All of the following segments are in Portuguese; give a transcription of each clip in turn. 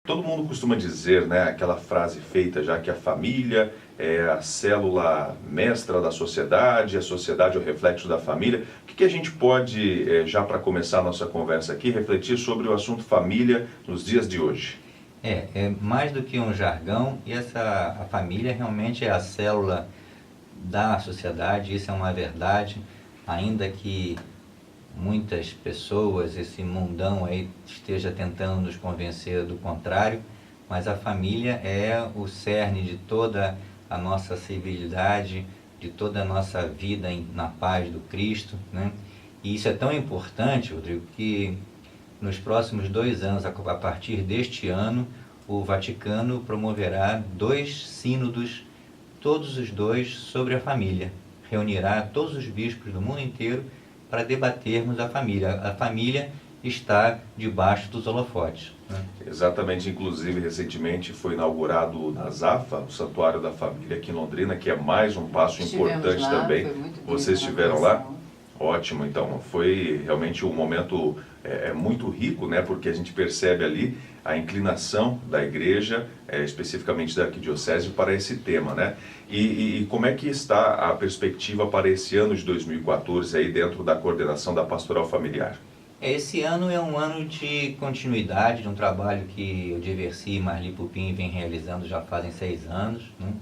Todo mundo costuma dizer, né, aquela frase feita já que a família é a célula mestra da sociedade, a sociedade é o reflexo da família. O que a gente pode, já para começar a nossa conversa aqui, refletir sobre o assunto família nos dias de hoje? É mais do que um jargão, e a família realmente é a célula da sociedade, isso é uma verdade, ainda que muitas pessoas, esse mundão aí esteja tentando nos convencer do contrário, mas a família é o cerne de toda a nossa civilidade, de toda a nossa vida na paz do Cristo, né? E isso é tão importante, Rodrigo, que nos próximos 2 anos, a partir deste ano, o Vaticano promoverá 2 sínodos, todos os 2 sobre a família. Reunirá todos os bispos do mundo inteiro para debatermos a família. A família está debaixo dos holofotes, né? Exatamente, inclusive recentemente foi inaugurado o NASAFA, o Santuário da Família aqui em Londrina, que é mais um passo importante lá, também. foi muito Vocês bonito, estiveram lá? Ótimo, então foi realmente um momento muito rico, né? Porque a gente percebe ali a inclinação da igreja, especificamente da arquidiocese, para esse tema, né? E como é que está a perspectiva para esse ano de 2014 aí dentro da coordenação da Pastoral Familiar? Esse ano é um ano de continuidade de um trabalho que o Diversi e Marli Pupin vem realizando já fazem 6 anos, né?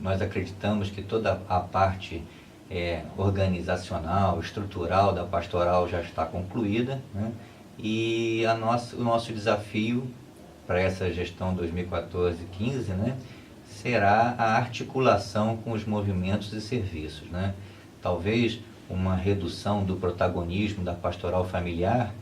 Nós acreditamos que toda a parte organizacional, estrutural da pastoral já está concluída, né? E o nosso desafio para essa gestão 2014-15, né, será a articulação com os movimentos e serviços, né? Talvez uma redução do protagonismo da pastoral familiar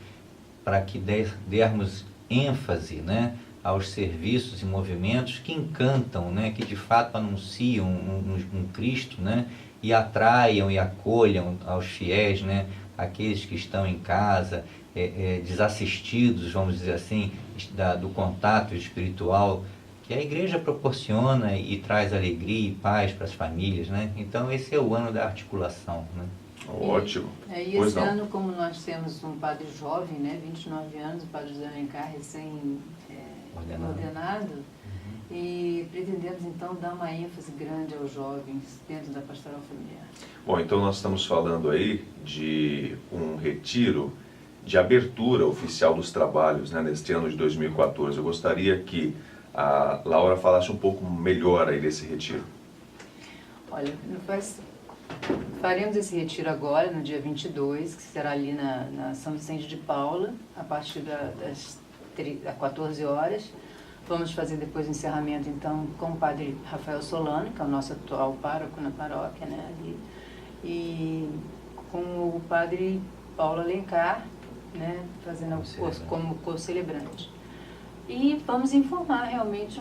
para que dermos ênfase, né, aos serviços e movimentos que encantam, né, que de fato anunciam um Cristo, né, e atraiam e acolham aos fiéis, né, aqueles que estão em casa, desassistidos, vamos dizer assim, do contato espiritual que a igreja proporciona e traz alegria e paz para as famílias, né? Então esse é o ano da articulação, né? Ótimo. E esse ano, como nós temos um padre jovem, né, 29 anos, o padre José Alencar, recém-ordenado, e pretendemos então dar uma ênfase grande aos jovens dentro da pastoral familiar. Bom, então nós estamos falando aí de um retiro de abertura oficial dos trabalhos, né, neste ano de 2014. Eu gostaria que a Laura falasse um pouco melhor aí desse retiro. Olha, faremos esse retiro agora, no dia 22, que será ali na São Vicente de Paula, a partir das 14 horas. Vamos fazer depois o encerramento, então, com o padre Rafael Solano, que é o nosso atual pároco na paróquia, né, ali, e com o padre Paulo Alencar, né, fazendo o curso como co-celebrante. E vamos informar realmente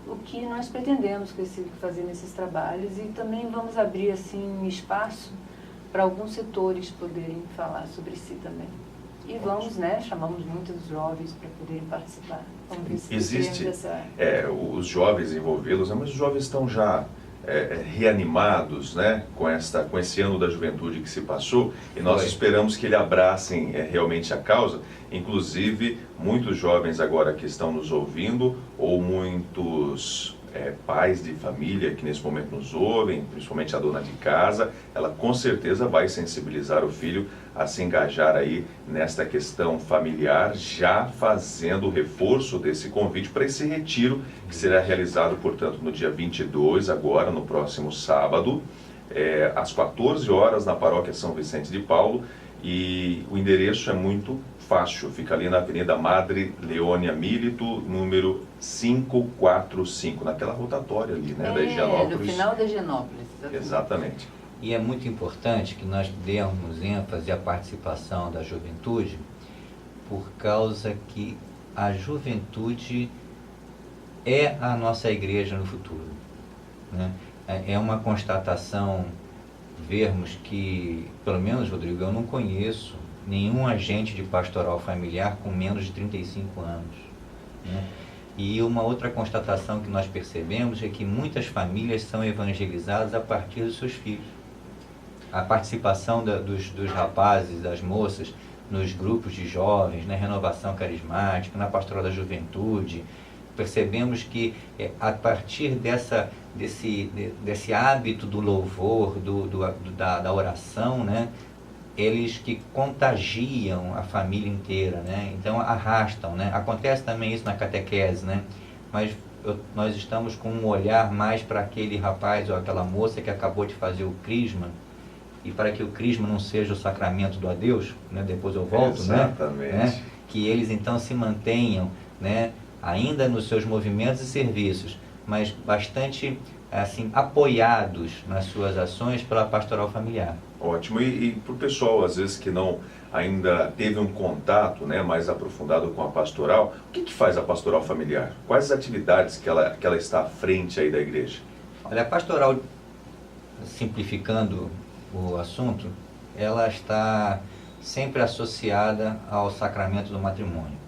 o que nós pretendemos fazer nesses trabalhos, e também vamos abrir assim espaço para alguns setores poderem falar sobre si também. E vamos, né, chamamos muitos jovens para poderem participar. Vamos ver se existe os jovens envolvidos, mas os jovens estão já reanimados, né, com esse ano da juventude que se passou, e nós esperamos que eles abracem realmente a causa. Inclusive, muitos jovens agora que estão nos ouvindo, ou muitos pais de família que nesse momento nos ouvem, principalmente a dona de casa, ela com certeza vai sensibilizar o filho a se engajar aí nesta questão familiar, já fazendo o reforço desse convite para esse retiro que será realizado, portanto, no dia 22, agora, no próximo sábado, às 14 horas, na paróquia São Vicente de Paulo, e o endereço é muito fácil, fica ali na Avenida Madre Leônia Milito, número 545, naquela rotatória ali, né, da Higienópolis. No final da Higienópolis. Exatamente. E é muito importante que nós demos ênfase à participação da juventude, por causa que a juventude é a nossa igreja no futuro, né? É uma constatação vermos que, pelo menos, Rodrigo, eu não conheço nenhum agente de pastoral familiar com menos de 35 anos, né? E uma outra constatação que nós percebemos é que muitas famílias são evangelizadas a partir dos seus filhos. A participação dos rapazes, das moças, nos grupos de jovens, na renovação carismática, na pastoral da juventude. Percebemos que a partir desse hábito do louvor, da oração, né, eles que contagiam a família inteira, né? Então arrastam, né? Acontece também isso na catequese, né? Mas nós estamos com um olhar mais para aquele rapaz ou aquela moça que acabou de fazer o crisma, e para que o crisma não seja o sacramento do adeus, né? Depois eu volto, exatamente, né? Que eles então se mantenham, né, ainda nos seus movimentos e serviços, mas bastante assim apoiados nas suas ações pela pastoral familiar. Ótimo. E para o pessoal, às vezes, que não ainda teve um contato, né, mais aprofundado com a pastoral, o que faz a pastoral familiar? Quais as atividades que ela está à frente aí da igreja? Olha, a pastoral, simplificando o assunto, ela está sempre associada ao sacramento do matrimônio.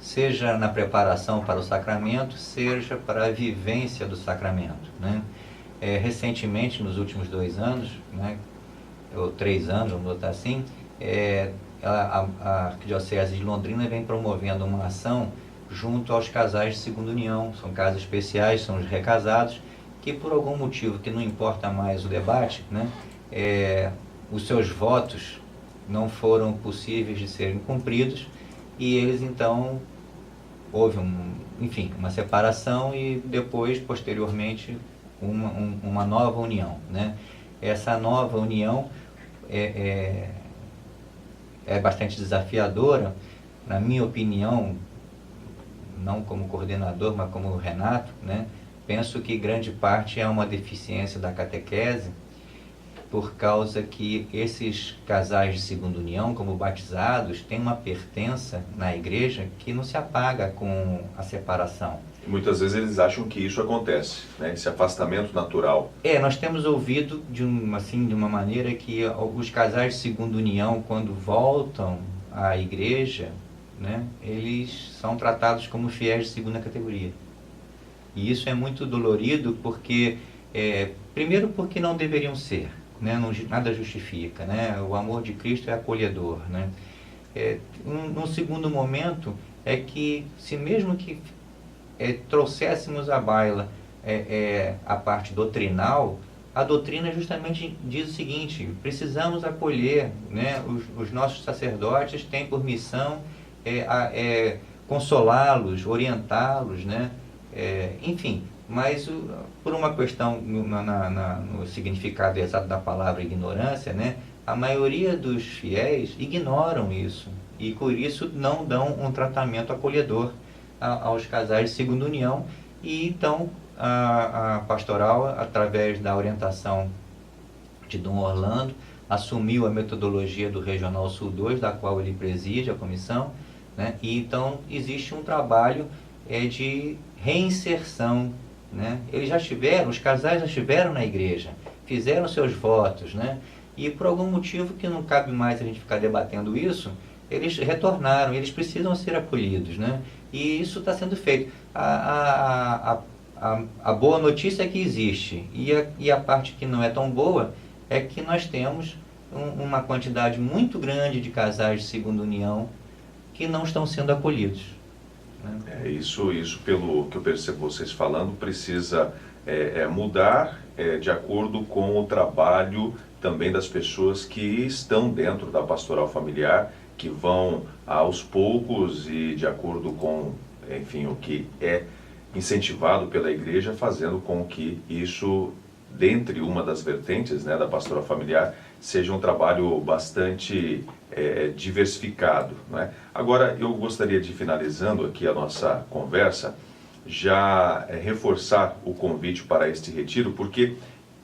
Seja na preparação para o sacramento, seja para a vivência do sacramento, né? Recentemente, nos últimos 2 anos, né, ou 3 anos, vamos botar assim, a Arquidiocese de Londrina vem promovendo uma ação junto aos casais de segunda união. São casos especiais, são os recasados, que por algum motivo que não importa mais o debate, né, os seus votos não foram possíveis de serem cumpridos, e eles então, houve uma separação e depois, posteriormente, uma nova união, né? Essa nova união é bastante desafiadora, na minha opinião, não como coordenador, mas como Renato, né? Penso que grande parte é uma deficiência da catequese, por causa que esses casais de segunda união, como batizados, têm uma pertença na igreja que não se apaga com a separação. Muitas vezes eles acham que isso acontece, né? Esse afastamento natural. Nós temos ouvido de uma maneira que os casais de segunda união, quando voltam à igreja, né, eles são tratados como fiéis de segunda categoria. E isso é muito dolorido porque, primeiro porque não deveriam ser, né? Nada justifica, né? O amor de Cristo é acolhedor, né? Num segundo momento, é que se mesmo que trouxéssemos à baila a parte doutrinal, a doutrina justamente diz o seguinte: precisamos acolher, né? Os nossos sacerdotes têm por missão consolá-los, orientá-los, né? Enfim, mas por uma questão no significado exato da palavra ignorância, né, a maioria dos fiéis ignoram isso e por isso não dão um tratamento acolhedor aos casais de segunda união. E então a pastoral, através da orientação de Dom Orlando, assumiu a metodologia do Regional Sul 2, da qual ele preside a comissão, né? E então existe um trabalho de reinserção, né? Os casais já estiveram na igreja, fizeram seus votos, né? E por algum motivo que não cabe mais a gente ficar debatendo isso, eles retornaram, eles precisam ser acolhidos, né? E isso está sendo feito. A boa notícia é que existe, e a parte que não é tão boa é que nós temos uma quantidade muito grande de casais de segunda união que não estão sendo acolhidos, né? Isso pelo que eu percebo vocês falando, precisa mudar de acordo com o trabalho também das pessoas que estão dentro da pastoral familiar, que vão aos poucos e de acordo com, enfim, o que é incentivado pela igreja, fazendo com que isso, dentre uma das vertentes, né, da pastoral familiar, seja um trabalho bastante diversificado, né? Agora, eu gostaria de, finalizando aqui a nossa conversa, já reforçar o convite para este retiro, porque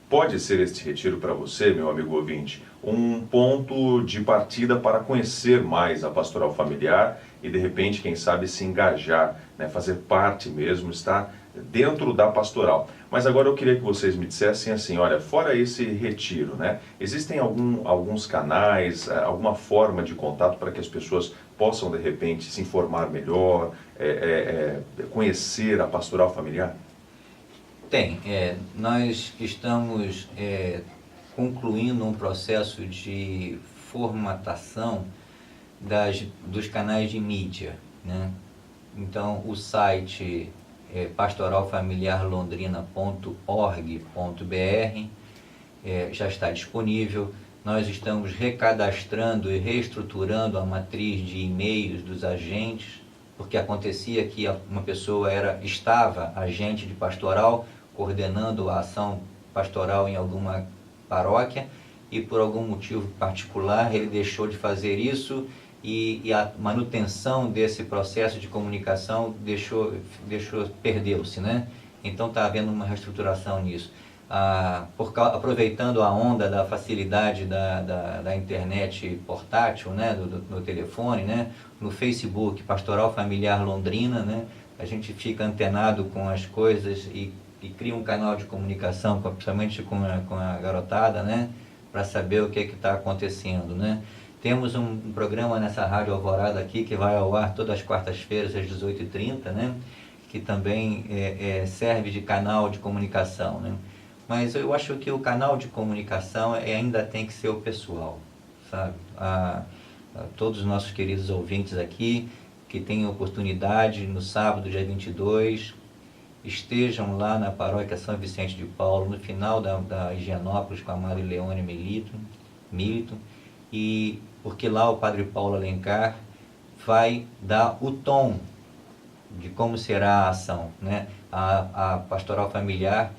pode ser este retiro para você, meu amigo ouvinte, um ponto de partida para conhecer mais a pastoral familiar e, de repente, quem sabe, se engajar, né, fazer parte mesmo, estar dentro da pastoral. Mas agora eu queria que vocês me dissessem assim: olha, fora esse retiro, né, existem alguns canais, alguma forma de contato para que as pessoas possam, de repente, se informar melhor, conhecer a pastoral familiar? Tem. Nós estamos concluindo um processo de formatação dos canais de mídia, né? Então, o site é pastoralfamiliarlondrina.org.br, já está disponível. Nós estamos recadastrando e reestruturando a matriz de e-mails dos agentes, porque acontecia que uma pessoa estava agente de pastoral, coordenando a ação pastoral em alguma paróquia, e por algum motivo particular ele deixou de fazer isso, e a manutenção desse processo de comunicação perdeu-se, né? Então está havendo uma reestruturação nisso. Aproveitando a onda da facilidade da internet portátil, né, no telefone, né, no Facebook, Pastoral Familiar Londrina, né, a gente fica antenado com as coisas e cria um canal de comunicação, principalmente com a garotada, né, para saber o que está acontecendo, né. Temos um programa nessa Rádio Alvorada aqui, que vai ao ar todas as quartas-feiras às 18h30, né, que também serve de canal de comunicação, né. Mas eu acho que o canal de comunicação ainda tem que ser o pessoal, sabe? A todos os nossos queridos ouvintes aqui, que tenham oportunidade, no sábado, dia 22, estejam lá na Paróquia São Vicente de Paulo, no final da Higienópolis, com a Madre Leone Milito, e porque lá o Padre Paulo Alencar vai dar o tom de como será a ação, né? A pastoral familiar,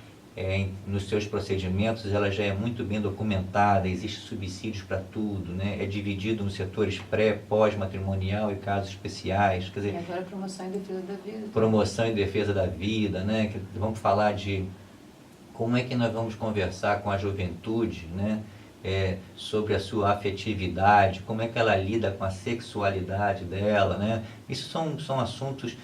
nos seus procedimentos, ela já é muito bem documentada, existe subsídios para tudo, né? É dividido nos setores pós-matrimonial e casos especiais. Quer dizer, e agora promoção em defesa da vida. Promoção em defesa da vida, né? Vamos falar de como é que nós vamos conversar com a juventude, né? Sobre a sua afetividade, como é que ela lida com a sexualidade dela, né? Isso são assuntos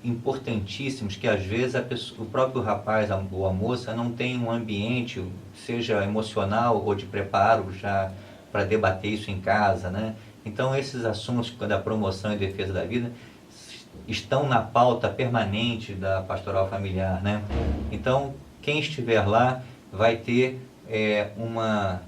importantíssimos que às vezes o próprio rapaz ou a moça não tem um ambiente, seja emocional ou de preparo já para debater isso em casa, né? Então esses assuntos da promoção e defesa da vida estão na pauta permanente da pastoral familiar, né? Então quem estiver lá vai ter uma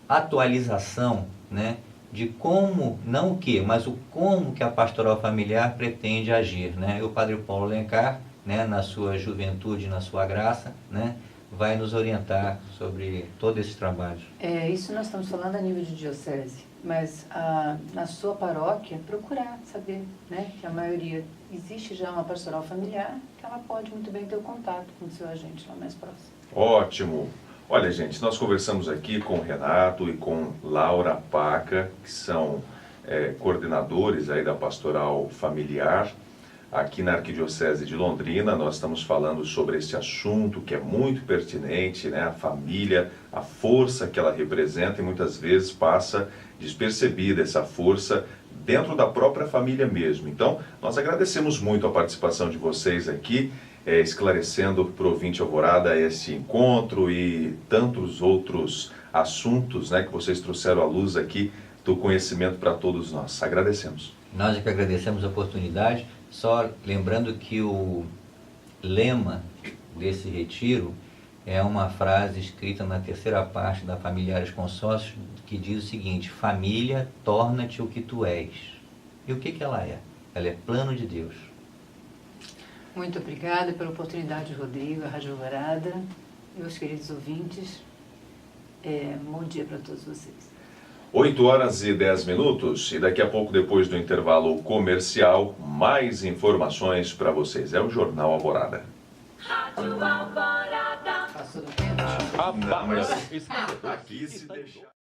atualização, né, de como, não o que, mas o como que a pastoral familiar pretende agir, né? E o Padre Paulo Alencar, né, na sua juventude, na sua graça, né, vai nos orientar sobre todo esse trabalho. Isso nós estamos falando a nível de diocese, mas na sua paróquia, procurar saber, né, que a maioria, existe já uma pastoral familiar, que ela pode muito bem ter o contato com o seu agente lá mais próximo. Ótimo! Olha, gente, nós conversamos aqui com o Renato e com Laura Paca, que são coordenadores aí da Pastoral Familiar aqui na Arquidiocese de Londrina. Nós estamos falando sobre esse assunto que é muito pertinente, né? A família, a força que ela representa, e muitas vezes passa despercebida essa força dentro da própria família mesmo. Então, nós agradecemos muito a participação de vocês aqui, esclarecendo para o ouvinte Alvorada esse encontro e tantos outros assuntos, né, que vocês trouxeram à luz aqui do conhecimento para todos nós. Agradecemos. Nós é que agradecemos a oportunidade, só lembrando que o lema desse retiro é uma frase escrita na terceira parte da Familiares Consórcios, que diz o seguinte: família, torna-te o que tu és. E o que ela é? Ela é plano de Deus. Muito obrigada pela oportunidade, Rodrigo, a Rádio Alvorada, meus queridos ouvintes. Bom dia para todos vocês. 8h10, e daqui a pouco, depois do intervalo comercial, mais informações para vocês. É o Jornal Alvorada. Rádio Alvorada. Passou do tempo? Não, mas aqui se deixar...